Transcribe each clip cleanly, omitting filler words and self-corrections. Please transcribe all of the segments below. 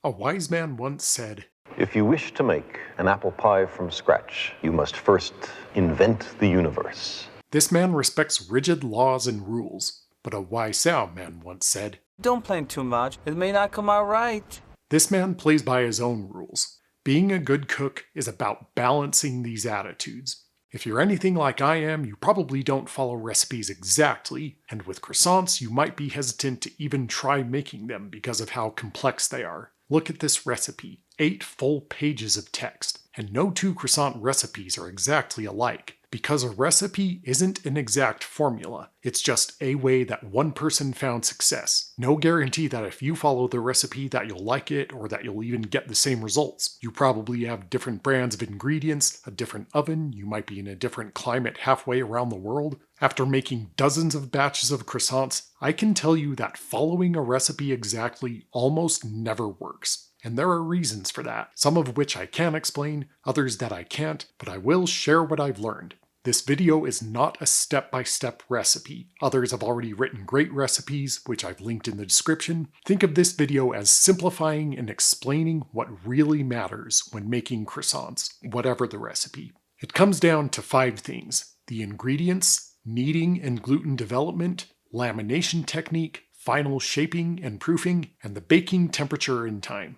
A wise man once said, If you wish to make an apple pie from scratch, you must first invent the universe. This man respects rigid laws and rules. But a wise man once said, Don't plan too much, it may not come out right. This man plays by his own rules. Being a good cook is about balancing these attitudes. If you're anything like I am, you probably don't follow recipes exactly, and with croissants you might be hesitant to even try making them because of how complex they are. Look at this recipe, 8 full pages of text, and no two croissant recipes are exactly alike. Because a recipe isn't an exact formula, it's just a way that one person found success. No guarantee that if you follow the recipe that you'll like it or that you'll even get the same results. You probably have different brands of ingredients, a different oven, you might be in a different climate halfway around the world. After making dozens of batches of croissants, I can tell you that following a recipe exactly almost never works. And there are reasons for that, some of which I can explain, others that I can't, but I will share what I've learned. This video is not a step-by-step recipe. Others have already written great recipes, which I've linked in the description. Think of this video as simplifying and explaining what really matters when making croissants, whatever the recipe. It comes down to 5 things: the ingredients, kneading and gluten development, lamination technique, final shaping and proofing, and the baking temperature and time.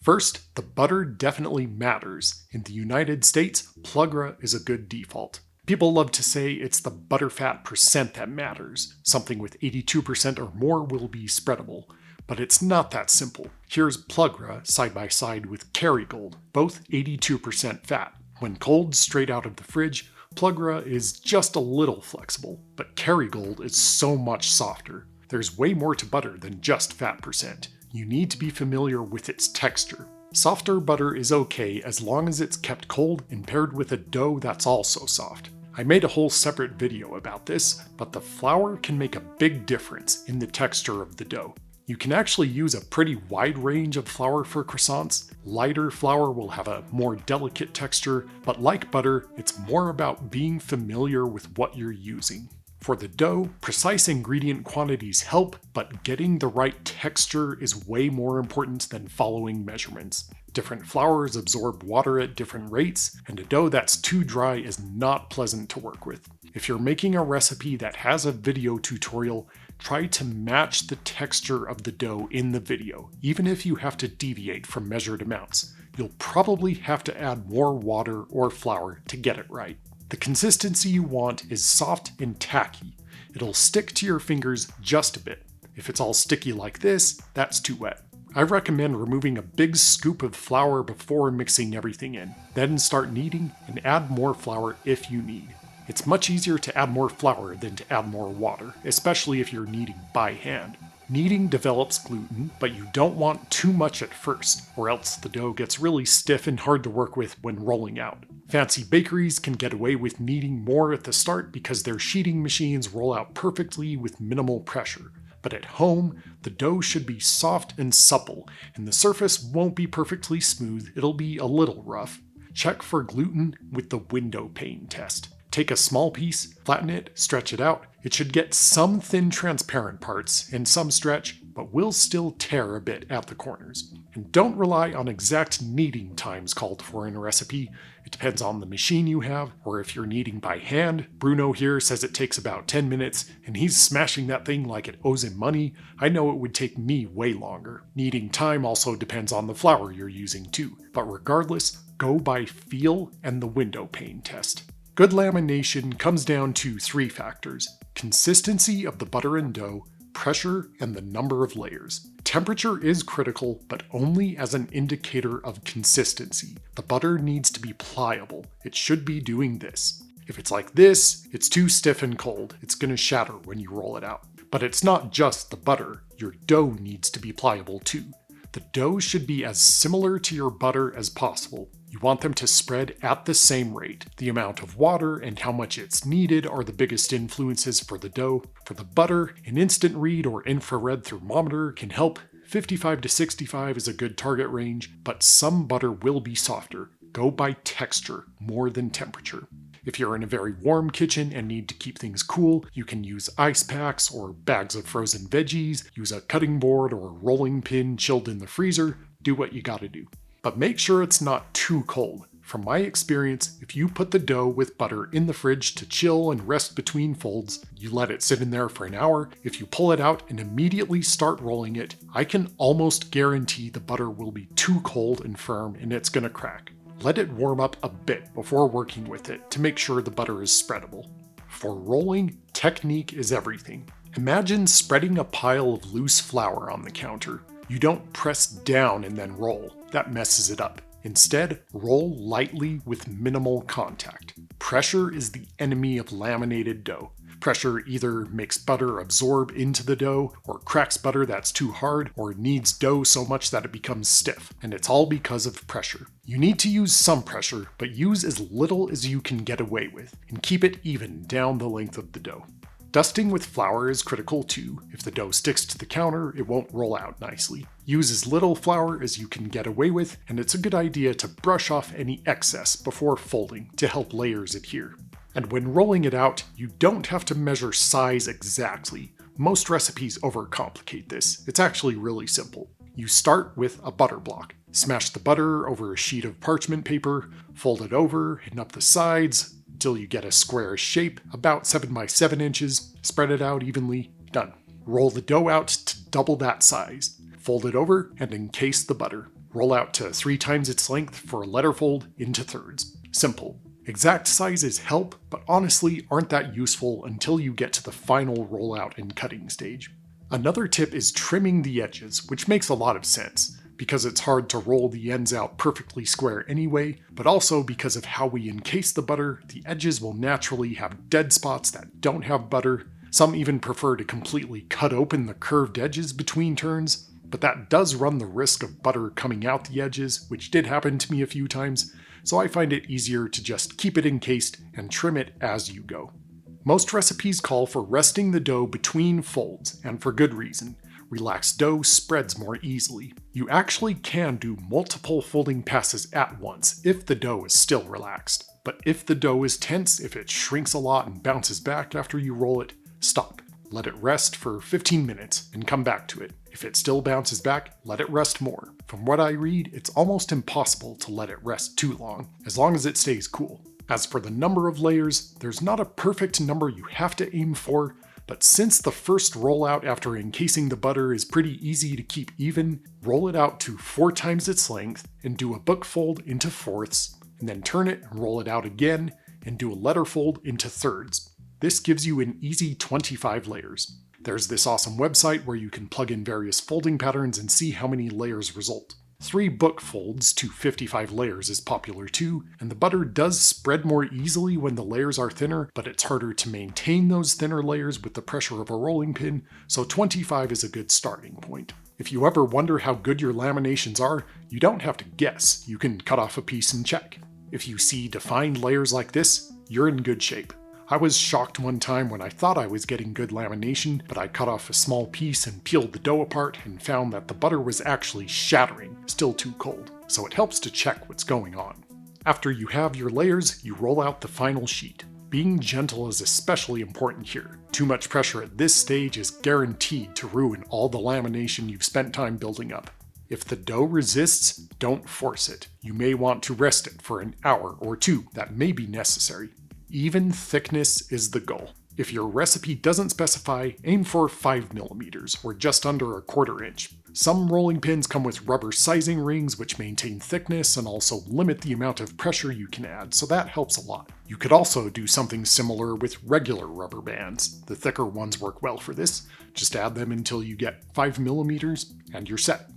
First, the butter definitely matters. In the United States, Plugra is a good default. People love to say it's the butterfat percent that matters. Something with 82% or more will be spreadable. But it's not that simple. Here's Plugra side by side with Kerrygold, both 82% fat. When cold straight out of the fridge, Plugra is just a little flexible, but Kerrygold is so much softer. There's way more to butter than just fat percent. You need to be familiar with its texture. Softer butter is okay as long as it's kept cold and paired with a dough that's also soft. I made a whole separate video about this, but the flour can make a big difference in the texture of the dough. You can actually use a pretty wide range of flour for croissants. Lighter flour will have a more delicate texture, but like butter, it's more about being familiar with what you're using. For the dough, precise ingredient quantities help, but getting the right texture is way more important than following measurements. Different flours absorb water at different rates, and a dough that's too dry is not pleasant to work with. If you're making a recipe that has a video tutorial, try to match the texture of the dough in the video, even if you have to deviate from measured amounts. You'll probably have to add more water or flour to get it right. The consistency you want is soft and tacky. It'll stick to your fingers just a bit. If it's all sticky like this, that's too wet. I recommend removing a big scoop of flour before mixing everything in. Then start kneading and add more flour if you need. It's much easier to add more flour than to add more water, especially if you're kneading by hand. Kneading develops gluten, but you don't want too much at first, or else the dough gets really stiff and hard to work with when rolling out. Fancy bakeries can get away with kneading more at the start because their sheeting machines roll out perfectly with minimal pressure. But at home, the dough should be soft and supple, and the surface won't be perfectly smooth, it'll be a little rough. Check for gluten with the window pane test. Take a small piece, flatten it, stretch it out. It should get some thin transparent parts and some stretch, but will still tear a bit at the corners. And don't rely on exact kneading times called for in a recipe. It depends on the machine you have, or if you're kneading by hand. Bruno here says it takes about 10 minutes, and he's smashing that thing like it owes him money. I know it would take me way longer. Kneading time also depends on the flour you're using too. But regardless, go by feel and the window pane test. Good lamination comes down to 3 factors: consistency of the butter and dough, pressure, and the number of layers. Temperature is critical, but only as an indicator of consistency. The butter needs to be pliable. It should be doing this. If it's like this, it's too stiff and cold. It's going to shatter when you roll it out. But it's not just the butter. Your dough needs to be pliable too. The dough should be as similar to your butter as possible. You want them to spread at the same rate. The amount of water and how much it's needed are the biggest influences for the dough. For the butter, an instant read or infrared thermometer can help. 55 to 65 is a good target range, but some butter will be softer. Go by texture more than temperature. If you're in a very warm kitchen and need to keep things cool, you can use ice packs or bags of frozen veggies, use a cutting board or a rolling pin chilled in the freezer. do what you gotta do. But make sure it's not too cold. From my experience, if you put the dough with butter in the fridge to chill and rest between folds, you let it sit in there for an hour, if you pull it out and immediately start rolling it, I can almost guarantee the butter will be too cold and firm and it's gonna crack. Let it warm up a bit before working with it to make sure the butter is spreadable. For rolling, technique is everything. Imagine spreading a pile of loose flour on the counter. You don't press down and then roll. That messes it up. Instead, roll lightly with minimal contact. Pressure is the enemy of laminated dough. Pressure either makes butter absorb into the dough, or cracks butter that's too hard, or kneads dough so much that it becomes stiff. And it's all because of pressure. You need to use some pressure, but use as little as you can get away with, and keep it even down the length of the dough. Dusting with flour is critical too. If the dough sticks to the counter, it won't roll out nicely. Use as little flour as you can get away with, and it's a good idea to brush off any excess before folding to help layers adhere. And when rolling it out, you don't have to measure size exactly. Most recipes overcomplicate this. It's actually really simple. You start with a butter block. Smash the butter over a sheet of parchment paper, fold it over, and up the sides, until you get a squarish shape, about 7 by 7 inches, spread it out evenly, done. Roll the dough out to double that size. Fold it over and encase the butter. Roll out to 3 times its length for a letter fold into thirds. Simple. Exact sizes help, but honestly aren't that useful until you get to the final rollout and cutting stage. Another tip is trimming the edges, which makes a lot of sense, because it's hard to roll the ends out perfectly square anyway, but also because of how we encase the butter, the edges will naturally have dead spots that don't have butter. Some even prefer to completely cut open the curved edges between turns, but that does run the risk of butter coming out the edges, which did happen to me a few times, so I find it easier to just keep it encased and trim it as you go. Most recipes call for resting the dough between folds, and for good reason. Relaxed dough spreads more easily. You actually can do multiple folding passes at once if the dough is still relaxed. But if the dough is tense, if it shrinks a lot and bounces back after you roll it, stop. Let it rest for 15 minutes and come back to it. If it still bounces back, let it rest more. From what I read, it's almost impossible to let it rest too long as it stays cool. As for the number of layers, there's not a perfect number you have to aim for, but since the first rollout after encasing the butter is pretty easy to keep even, roll it out to 4 times its length and do a book fold into fourths, and then turn it and roll it out again and do a letter fold into thirds. This gives you an easy 25 layers. There's this awesome website where you can plug in various folding patterns and see how many layers result. 3 book folds to 55 layers is popular too, and the butter does spread more easily when the layers are thinner, but it's harder to maintain those thinner layers with the pressure of a rolling pin, so 25 is a good starting point. If you ever wonder how good your laminations are, you don't have to guess, you can cut off a piece and check. If you see defined layers like this, you're in good shape. I was shocked one time when I thought I was getting good lamination, but I cut off a small piece and peeled the dough apart and found that the butter was actually shattering, still too cold, so it helps to check what's going on. After you have your layers, you roll out the final sheet. Being gentle is especially important here. Too much pressure at this stage is guaranteed to ruin all the lamination you've spent time building up. If the dough resists, don't force it. You may want to rest it for an hour or 2, that may be necessary. Even thickness is the goal. If your recipe doesn't specify, aim for 5 millimeters, or just under a 1/4 inch. Some rolling pins come with rubber sizing rings which maintain thickness and also limit the amount of pressure you can add, so that helps a lot. You could also do something similar with regular rubber bands. The thicker ones work well for this. Just add them until you get 5 millimeters and you're set.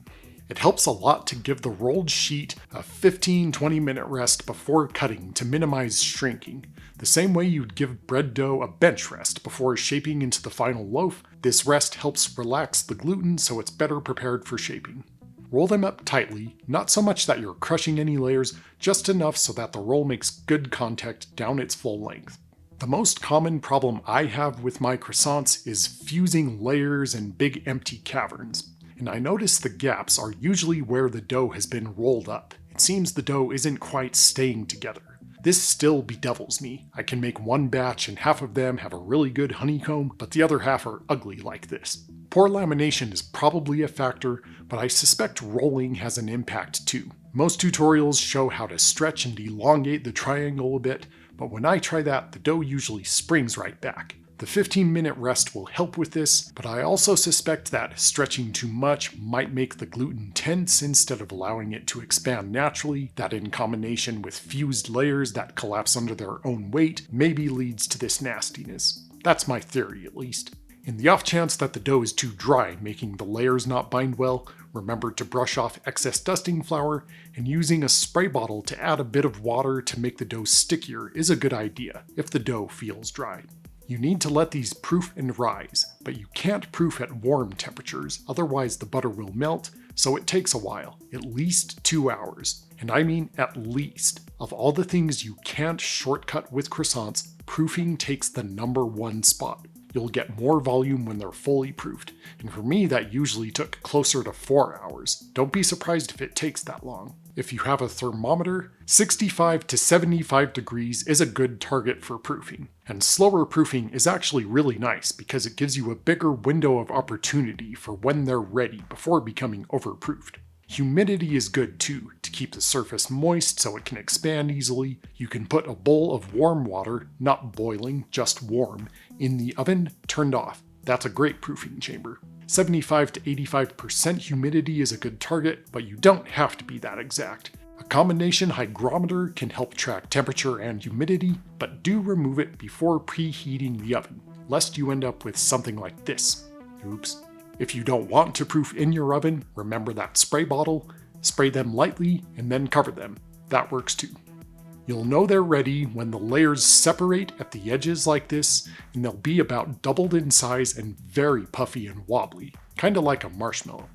It helps a lot to give the rolled sheet a 15-20 minute rest before cutting to minimize shrinking. The same way you'd give bread dough a bench rest before shaping into the final loaf, this rest helps relax the gluten so it's better prepared for shaping. Roll them up tightly, not so much that you're crushing any layers, just enough so that the roll makes good contact down its full length. The most common problem I have with my croissants is fusing layers in big empty caverns. And I notice the gaps are usually where the dough has been rolled up. It seems the dough isn't quite staying together. This still bedevils me. I can make one batch and half of them have a really good honeycomb, but the other half are ugly like this. Poor lamination is probably a factor, but I suspect rolling has an impact too. Most tutorials show how to stretch and elongate the triangle a bit, but when I try that, the dough usually springs right back. The 15-minute rest will help with this, but I also suspect that stretching too much might make the gluten tense instead of allowing it to expand naturally, that in combination with fused layers that collapse under their own weight maybe leads to this nastiness. That's my theory, at least. In the off chance that the dough is too dry, making the layers not bind well, remember to brush off excess dusting flour, and using a spray bottle to add a bit of water to make the dough stickier is a good idea if the dough feels dry. You need to let these proof and rise, but you can't proof at warm temperatures, otherwise the butter will melt, so it takes a while, at least 2 hours. And I mean at least. Of all the things you can't shortcut with croissants, proofing takes the #1 spot. You'll get more volume when they're fully proofed, and for me that usually took closer to 4 hours. Don't be surprised if it takes that long. If you have a thermometer, 65 to 75 degrees is a good target for proofing. And slower proofing is actually really nice because it gives you a bigger window of opportunity for when they're ready before becoming overproofed. Humidity is good too, to keep the surface moist so it can expand easily. You can put a bowl of warm water, not boiling, just warm, in the oven turned off. That's a great proofing chamber. 75 to 85% humidity is a good target, but you don't have to be that exact. A combination hygrometer can help track temperature and humidity, but do remove it before preheating the oven, lest you end up with something like this. Oops. If you don't want to proof in your oven, remember that spray bottle, spray them lightly, and then cover them. That works too. You'll know they're ready when the layers separate at the edges like this, and they'll be about doubled in size and very puffy and wobbly, kinda like a marshmallow.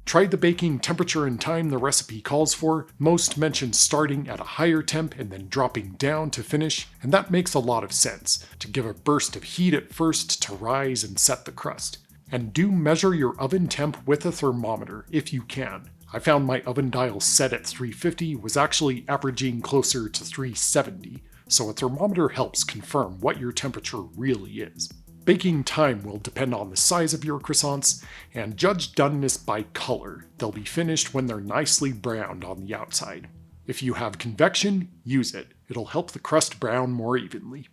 Try the baking temperature and time the recipe calls for. Most mention starting at a higher temp and then dropping down to finish, and that makes a lot of sense, to give a burst of heat at first to rise and set the crust. And do measure your oven temp with a thermometer if you can. I found my oven dial set at 350 was actually averaging closer to 370, so a thermometer helps confirm what your temperature really is. Baking time will depend on the size of your croissants, and judge doneness by color. They'll be finished when they're nicely browned on the outside. If you have convection, use it. It'll help the crust brown more evenly.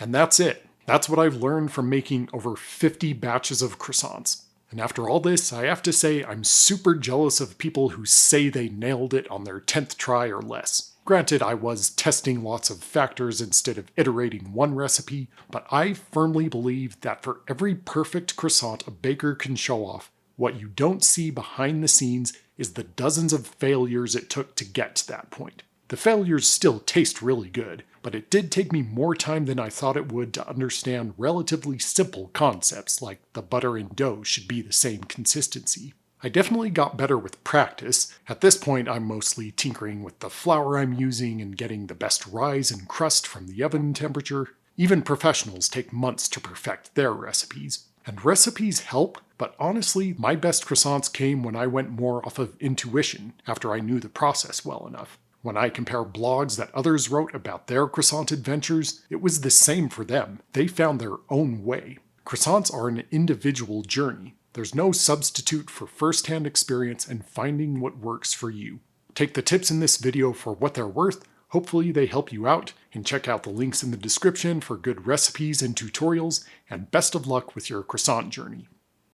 And that's it. That's what I've learned from making over 50 batches of croissants. And after all this, I have to say I'm super jealous of people who say they nailed it on their 10th try or less. Granted, I was testing lots of factors instead of iterating one recipe, but I firmly believe that for every perfect croissant a baker can show off, what you don't see behind the scenes is the dozens of failures it took to get to that point. The failures still taste really good, but it did take me more time than I thought it would to understand relatively simple concepts like the butter and dough should be the same consistency. I definitely got better with practice. At this point, I'm mostly tinkering with the flour I'm using and getting the best rise and crust from the oven temperature. Even professionals take months to perfect their recipes. And recipes help, but honestly, my best croissants came when I went more off of intuition after I knew the process well enough. When I compare blogs that others wrote about their croissant adventures, it was the same for them. They found their own way. Croissants are an individual journey. There's no substitute for first-hand experience and finding what works for you. Take the tips in this video for what they're worth. Hopefully they help you out, and check out the links in the description for good recipes and tutorials, and best of luck with your croissant journey.